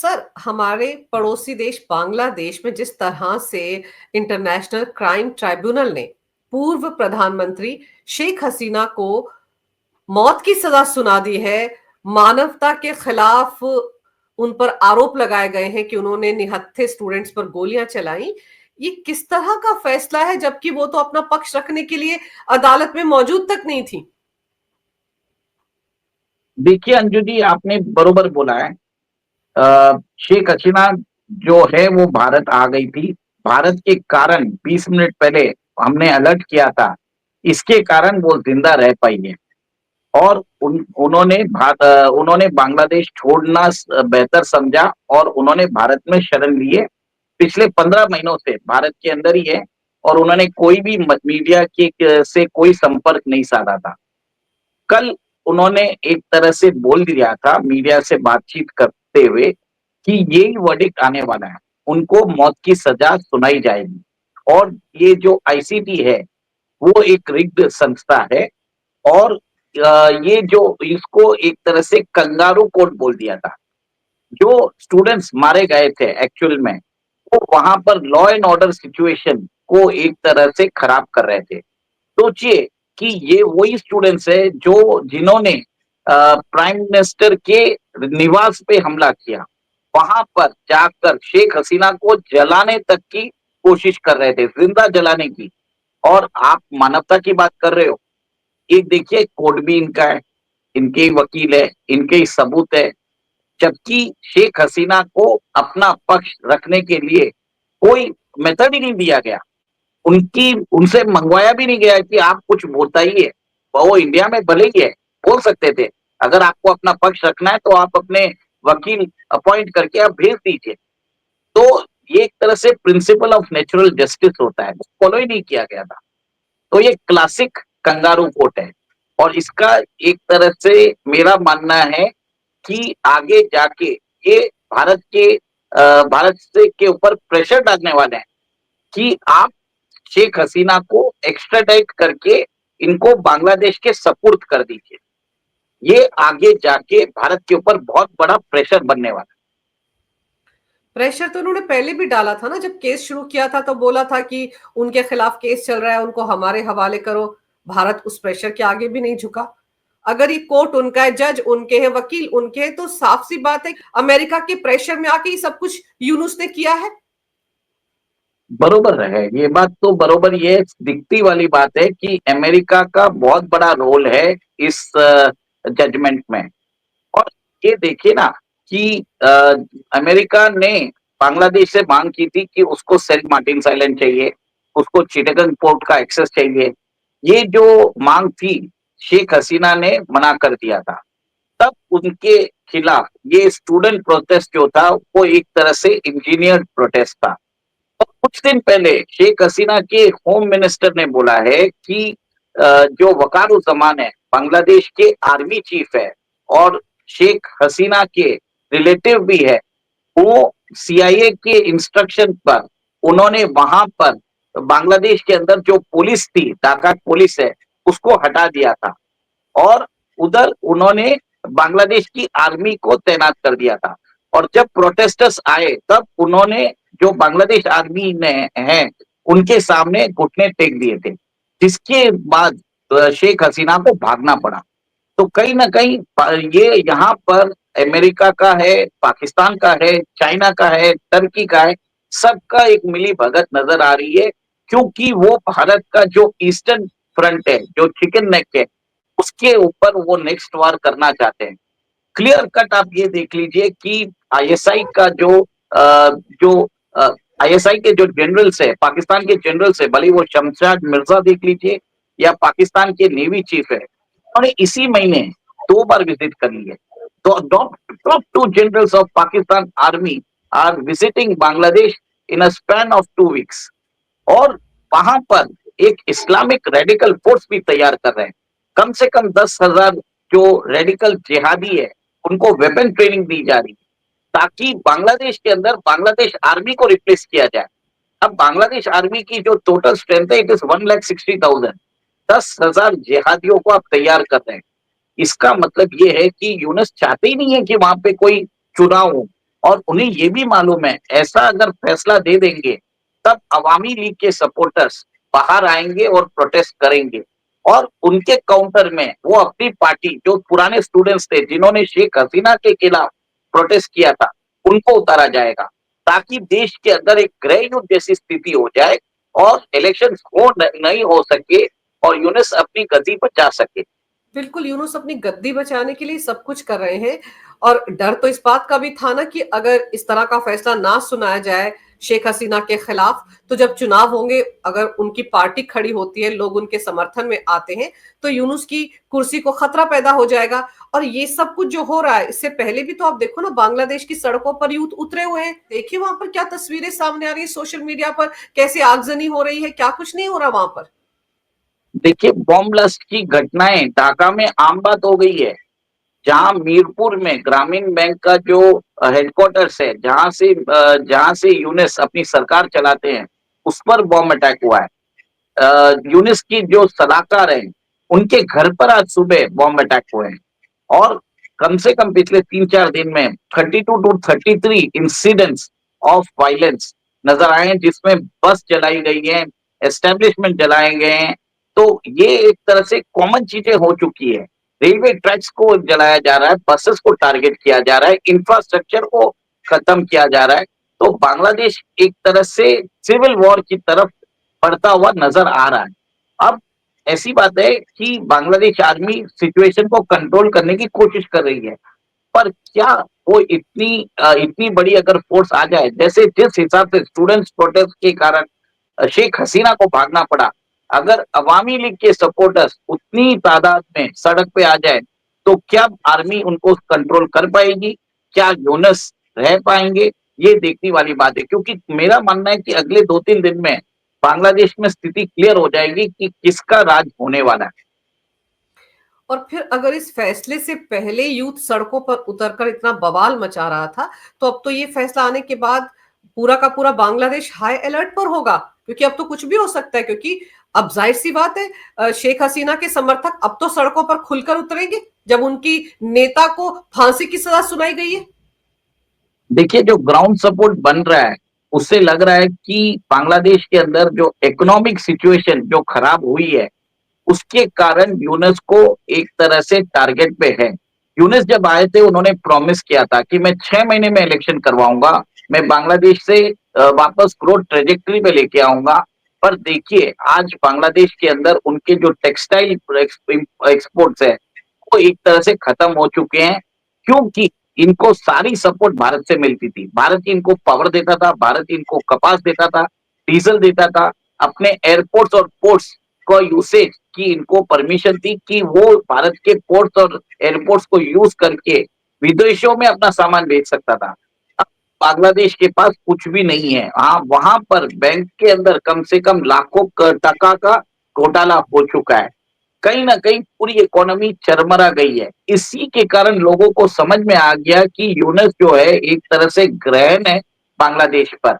Sir, हमारे पड़ोसी देश बांग्लादेश में जिस तरह से इंटरनेशनल क्राइम ट्राइब्यूनल ने पूर्व प्रधानमंत्री शेख हसीना को मौत की सजा सुना दी है, मानवता के खिलाफ उन पर आरोप लगाए गए हैं कि उन्होंने निहत्थे स्टूडेंट्स पर गोलियां चलाई। ये किस तरह का फैसला है, जबकि वो तो अपना पक्ष रखने के लिए अदालत में मौजूद तक नहीं थी। देखिए अंजू जी, आपने बरोबर बोला है। शेख हसीना जो है वो भारत आ गई थी। भारत के कारण 20 मिनट पहले हमने अलर्ट किया था, इसके कारण वो जिंदा रह पाई है। और उन्होंने बांग्लादेश छोड़ना बेहतर समझा और उन्होंने भारत में शरण लिए। पिछले 15 महीनों से भारत के अंदर ही है और उन्होंने कोई भी मीडिया के से कोई संपर्क नहीं साधा था। कल उन्होंने एक तरह से बोल दिया था मीडिया से बातचीत करते हुए कि यही वर्डिक्ट आने वाला है, उनको मौत की सजा सुनाई जाएगी। और ये जो आईसीटी है वो एक रिग्ड संस्था है और ये जो इसको एक तरह से कंगारू कोर्ट बोल दिया था। जो स्टूडेंट्स मारे गए थे एक्चुअल में वो वहां पर लॉ एंड ऑर्डर सिचुएशन को एक तरह से खराब कर रहे थे। सोचिए कि ये वही स्टूडेंट्स है जो जिन्होंने प्राइम मिनिस्टर के निवास पे हमला किया, वहां पर जाकर शेख हसीना को जलाने तक की कोशिश कर रहे थे, जिंदा जलाने की। और आप मानवता की बात कर रहे हो, एक देखिए कोड भी इनका है, इनके ही वकील है, इनके ही सबूत है, जबकि शेख हसीना को अपना पक्ष रखने के लिए कोई मेथड ही नहीं दिया गया। उनकी उनसे मंगवाया भी नहीं गया कि आप कुछ बताइए। वो इंडिया में भले ही है, बोल सकते थे अगर आपको अपना पक्ष रखना है तो आप अपने वकील अपॉइंट करके आप भेज दीजिए। तो ये एक तरह से प्रिंसिपल ऑफ नेचुरल जस्टिस होता है, फॉलो ही नहीं किया गया था। तो ये क्लासिक कंगारू कोर्ट है और इसका एक तरह से मेरा मानना है कि आगे जाके ये भारत से के ऊपर प्रेशर डालने वाले हैं कि आप शेख हसीना को एक्स्ट्राडाइट करके इनको बांग्लादेश के सपुर्द कर दीजिए। ये आगे जाके भारत के ऊपर बहुत बड़ा प्रेशर बनने वाला है। प्रेशर तो उन्होंने पहले भी डाला था ना, जब केस शुरू किया था तो बोला था कि उनके खिलाफ केस चल रहा है, उनको हमारे हवाले करो। भारत उस प्रेशर के आगे भी नहीं झुका। अगर ये कोर्ट उनका है, जज उनके हैं, वकील उनके हैं, तो साफ सी बात है अमेरिका के प्रेशर में आके ये सब कुछ यूनुस ने किया है। बरोबर है, ये बात तो बरोबर, ये दिखती वाली बात है कि अमेरिका का बहुत बड़ा रोल है इस जजमेंट में। और ये देखिए ना कि अमेरिका ने बांग्लादेश से मांग की थी कि उसको सेंट मार्टिन आइलैंड चाहिए, उसको चिटगंग पोर्ट का एक्सेस चाहिए। ये जो मांग थी शेख हसीना ने मना कर दिया था। तब उनके खिलाफ ये स्टूडेंट प्रोटेस्ट जो था वो एक तरह से इंजीनियर्ड प्रोटेस्ट था। और कुछ दिन पहले शेख हसीना के होम मिनिस्टर ने बोला है कि जो वकारुज्जमान है, बांग्लादेश के आर्मी चीफ है और शेख हसीना के रिलेटिव भी है, वो सीआईए के इंस्ट्रक्शन पर उन्होंने वहां पर बांग्लादेश के अंदर जो पुलिस थी, ढाका पुलिस है, उसको हटा दिया था और उधर उन्होंने बांग्लादेश की आर्मी को तैनात कर दिया था। और जब प्रोटेस्टर्स आए तब उन्होंने जो बांग्लादेश आर्मी ने हैं उनके सामने घुटने टेक दिए थे, जिसके बाद शेख हसीना को भागना पड़ा। तो कहीं ना कहीं ये यहाँ पर अमेरिका का है, पाकिस्तान का है, चाइना का है, टर्की का है, सबका एक मिली भगत नजर आ रही है। क्योंकि वो भारत का जो ईस्टर्न फ्रंट है, जो चिकन नेक है, उसके ऊपर वो नेक्स्ट वार करना चाहते हैं। क्लियर कट आप ये देख लीजिए कि आईएसआई का जो आईएसआई के जो जनरल्स है, पाकिस्तान के जनरल्स है, भले वो शमशाद मिर्जा देख लीजिए या पाकिस्तान के नेवी चीफ है, उन्होंने इसी महीने 2 बार विजिट कर ली है। तो top 2 generals of Pakistan army are visiting Bangladesh in a span of 2 weeks. और वहां पर एक इस्लामिक रेडिकल फोर्स भी तैयार कर रहे हैं। कम से कम 10,000 जो रेडिकल जिहादी है उनको वेपन ट्रेनिंग दी जा रही है ताकि बांग्लादेश के अंदर बांग्लादेश आर्मी को रिप्लेस किया जाए। अब बांग्लादेश आर्मी की जो टोटल स्ट्रेंथ है इट इज 1,60,000। 10,000 जिहादियों को आप तैयार कर रहे हैं। इसका मतलब ये है कि यूनुस चाहते ही नहीं है कि वहां पे कोई चुनाव हो। और उन्हें ये भी मालूम है ऐसा अगर फैसला दे देंगे तब अवामी लीग के सपोर्टर्स बाहर आएंगे और प्रोटेस्ट करेंगे और उनके काउंटर में वो अपनी पार्टी जो पुराने स्टूडेंट्स थे जिन्होंने शेख हसीना के खिलाफ प्रोटेस्ट किया था उनको उतारा जाएगा ताकि देश के अंदर एक गृह युद्ध जैसी स्थिति हो जाए और इलेक्शन हो नहीं हो सके और यूनिस अपनी गति बचा सके। बिल्कुल, यूनुस अपनी गद्दी बचाने के लिए सब कुछ कर रहे हैं और डर तो इस बात का भी था ना कि अगर इस तरह का फैसला ना सुनाया जाए शेख हसीना के खिलाफ, तो जब चुनाव होंगे, अगर उनकी पार्टी खड़ी होती है, लोग उनके समर्थन में आते हैं, तो यूनुस की कुर्सी को खतरा पैदा हो जाएगा। और ये सब कुछ जो हो रहा है, इससे पहले भी तो आप देखो ना, बांग्लादेश की सड़कों पर यूथ उतरे हुए हैं। देखिए वहां पर क्या तस्वीरें सामने आ रही है सोशल मीडिया पर, कैसे आगजनी हो रही है, क्या कुछ नहीं हो रहा वहां पर। देखिए बॉम्ब ब्लास्ट की घटनाएं ढाका में आम बात हो गई है। जहां मीरपुर में ग्रामीण बैंक का जो हेडक्वार्टर्स है जहां से यूनिस अपनी सरकार चलाते हैं उस पर बॉम्ब अटैक हुआ है। यूनिस की जो सलाहकार है उनके घर पर आज सुबह बॉम्ब अटैक हुए हैं और कम से कम पिछले 3-4 दिन में 32 to 33 इंसिडेंट्स ऑफ वायलेंस नजर आए हैं जिसमें बस जलाई गई है, एस्टेब्लिशमेंट जलाए गए हैं। तो ये एक तरह से कॉमन चीजें हो चुकी है। रेलवे ट्रैक्स को जलाया जा रहा है, बसेस को टारगेट किया जा रहा है, इंफ्रास्ट्रक्चर को खत्म किया जा रहा है। तो बांग्लादेश एक तरह से सिविल वॉर की तरफ बढ़ता हुआ नजर आ रहा है। अब ऐसी बात है कि बांग्लादेश आर्मी सिचुएशन को कंट्रोल करने की कोशिश कर रही है, पर क्या वो इतनी बड़ी अगर फोर्स आ जाए जैसे जिस हिसाब से स्टूडेंट्स प्रोटेस्ट के कारण शेख हसीना को भागना पड़ा, अगर अवामी लीग के सपोर्टर्स उतनी तादाद में सड़क पे आ जाए तो क्या आर्मी उनको कंट्रोल कर पाएगी, क्या यूनस रह पाएंगे, ये देखने वाली बात है। क्योंकि मेरा मानना है कि अगले 2-3 दिन में बांग्लादेश में स्थिति क्लियर हो जाएगी कि किसका राज होने वाला है। और फिर अगर इस फैसले से पहले यूथ सड़कों पर उतरकर इतना बवाल मचा रहा था, तो अब तो ये फैसला आने के बाद पूरा का पूरा बांग्लादेश हाई अलर्ट पर होगा, क्योंकि अब तो कुछ भी हो सकता है। क्योंकि अब जाहिर सी बात है, शेख हसीना के समर्थक अब तो सड़कों पर खुलकर उतरेंगे जब उनकी नेता को फांसी की सजा सुनाई गई है। देखिए जो ग्राउंड सपोर्ट बन रहा है उससे लग रहा है कि बांग्लादेश के अंदर जो इकोनॉमिक सिचुएशन जो खराब हुई है उसके कारण यूनुस को एक तरह से टारगेट पे है। यूनुस जब आए थे उन्होंने प्रॉमिस किया था कि मैं 6 महीने में इलेक्शन करवाऊंगा, मैं बांग्लादेश से वापस ग्रोथ ट्रेजेक्टरी पे लेके आऊंगा। पर देखिए आज बांग्लादेश के अंदर उनके जो टेक्सटाइल एक्सपोर्ट्स है वो एक तरह से खत्म हो चुके हैं, क्योंकि इनको सारी सपोर्ट भारत से मिलती थी। भारत इनको पावर देता था, भारत इनको कपास देता था, डीजल देता था, अपने एयरपोर्ट्स और पोर्ट्स को यूसेज की इनको परमिशन थी कि वो भारत के पोर्ट्स और एयरपोर्ट्स को यूज करके विदेशों में अपना सामान बेच सकता था। अब बांग्लादेश के पास कुछ भी नहीं है। हाँ वहां पर बैंक के अंदर कम से कम लाखों टका का घोटाला हो चुका है। कहीं ना कहीं पूरी इकोनॉमी चरमरा गई है। इसी के कारण लोगों को समझ में आ गया कि यूनुस जो है एक तरह से ग्रहण है बांग्लादेश पर।